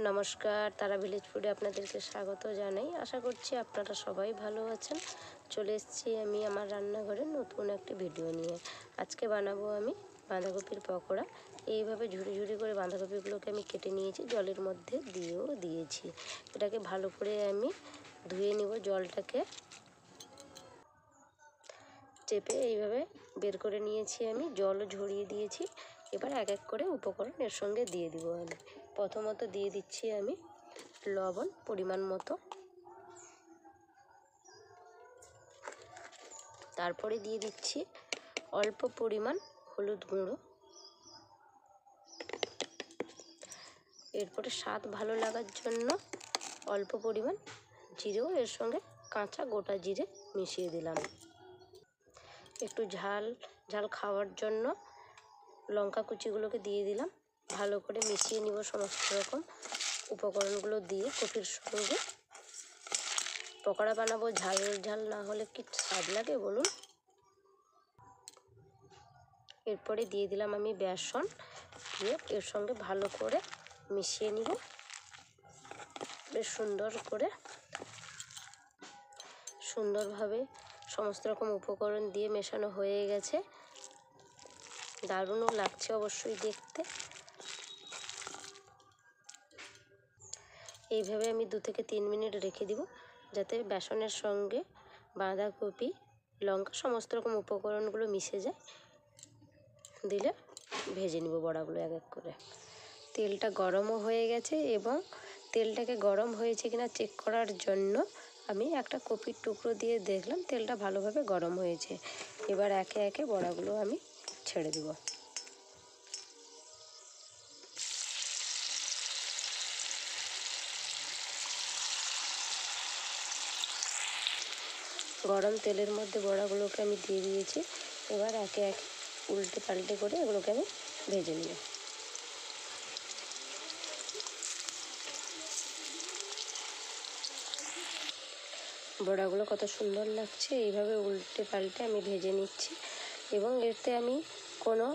নমস্কার, তারা ভিলেজ ফুডে আপনাদেরকে স্বাগত জানাই। আশা করছি আপনারা সবাই ভালো আছেন। চলে এসেছি আমি আমার রান্নাঘরে নতুন একটি ভিডিও নিয়ে। আজকে বানাবো আমি বাঁধাকপির পকোড়া। এইভাবে ঝুড়ি ঝুড়ি করে বাঁধাকপিগুলোকে আমি কেটে নিয়েছি, জলের মধ্যে দিয়েও দিয়েছি। এটাকে ভালো করে আমি ধুয়ে নিব। জলটাকে চেপে এইভাবে বের করে নিয়েছি, আমি জলও ঝরিয়ে দিয়েছি। এবার এক এক করে উপকরণ এর সঙ্গে দিয়ে দিব। আমি প্রথমত দিয়ে দিচ্ছি আমি লবণ পরিমাণ মতো, তারপরে দিয়ে দিচ্ছি অল্প পরিমাণ হলুদ গুঁড়ো, এরপরে স্বাদ ভালো লাগার জন্য অল্প পরিমাণ জিরেও এর সঙ্গে কাঁচা গোটা জিরে মিশিয়ে দিলাম। একটু ঝাল ঝাল খাওয়ার জন্য লঙ্কা কুচিগুলোকে দিয়ে দিলাম। ভালো করে মিশিয়ে নিব সমস্ত রকম উপকরণগুলো দিয়ে কপির সঙ্গে। পকোড়া বানাবো, ঝাল ঝাল না হলে কি স্বাদ লাগে বলুন। এরপরে দিয়ে দিলাম আমি বেসন, দিয়ে এর সঙ্গে ভালো করে মিশিয়ে নিব। বেশ সুন্দরভাবে সমস্ত রকম উপকরণ দিয়ে মেশানো হয়ে গেছে। দারুণও লাগছে অবশ্যই দেখতে। এইভাবে আমি 2 থেকে 3 মিনিট রেখে দিব, যাতে বেসনের সঙ্গে বাঁধাকপি, লঙ্কা সমস্ত রকম উপকরণগুলো মিশে যায়। দিলে ভেজে নিব বড়াগুলো এক এক করে। তেলটা গরমও হয়ে গেছে এবং তেলটাকে গরম হয়েছে কিনা চেক করার জন্য আমি একটা কপির টুকরো দিয়ে দেখলাম তেলটা ভালোভাবে গরম হয়েছে। এবার একে একে বড়াগুলো আমি ছেড়ে দেব। গরম তেলের মধ্যে বড়াগুলোকে আমি দিয়ে দিয়েছি। এবার একে একে উল্টে পাল্টে করে এগুলোকে আমি ভেজে নিব। বড়াগুলো কত সুন্দর লাগছে, এইভাবে উল্টে পাল্টে আমি ভেজে নিচ্ছি। এবং এতে আমি কোনো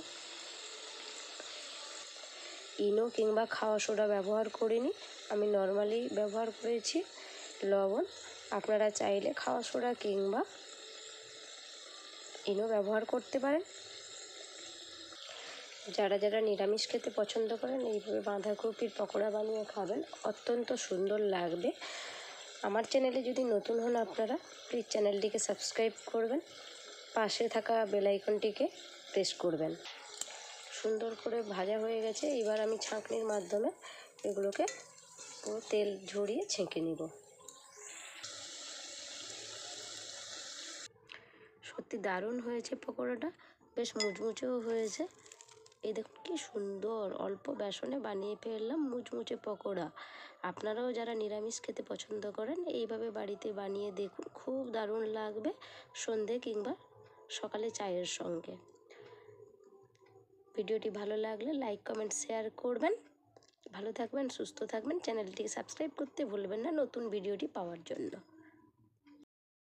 ইনো কিংবা খাওয়া সোডা ব্যবহার করিনি, আমি নর্মালি ব্যবহার করেছি লবণ। আপনারা চাইলে খাওয়া সোডা কিংবা ইনো ব্যবহার করতে পারেন। যারা যারা নিরামিষ খেতে পছন্দ করেন এইভাবে বাঁধাকপির পকোড়া বানিয়ে খাবেন, অত্যন্ত সুন্দর লাগবে। আমার চ্যানেলে যদি নতুন হন আপনারা প্লিজ চ্যানেলটিকে সাবস্ক্রাইব করবেন, পাশে থাকা বেল আইকনটিকে প্রেস করবেন। সুন্দর করে ভাজা হয়ে গেছে। এবার আমি ছাঁকনির মাধ্যমে এগুলোকে পুরো তেল ঝরিয়ে ছেঁকে নিব। সত্যি দারুণ হয়েছে পকোড়াটা, বেশ মুচমুচেও হয়েছে। এই দেখুন কি সুন্দর, অল্প বেসনে বানিয়ে ফেললাম মুচমুচে পকোড়া। আপনারাও যারা নিরামিষ খেতে পছন্দ করেন এইভাবে বাড়িতে বানিয়ে দেখুন, খুব দারুণ লাগবে সন্ধে কিংবা সকালে চায়ের সঙ্গে। ভিডিওটি ভালো লাগলে লাইক কমেন্ট শেয়ার করবেন। ভালো থাকবেন, সুস্থ থাকবেন। চ্যানেলটিকে সাবস্ক্রাইব করতে ভুলবেন না নতুন ভিডিওটি পাওয়ার জন্য।